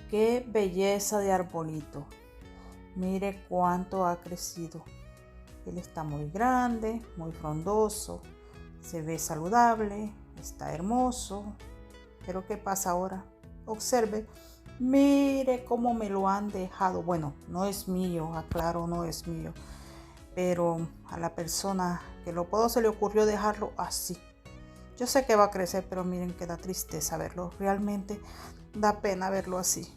Qué belleza de arbolito. Mire cuánto ha crecido. Él está muy grande, muy frondoso, se ve saludable, está hermoso. Pero ¿qué pasa ahora? Observe, mire cómo me lo han dejado. Bueno, no es mío, aclaro, no es mío. Pero a la persona que lo puedo se le ocurrió dejarlo así. Yo sé que va a crecer, pero miren que da tristeza verlo. Realmente da pena verlo así.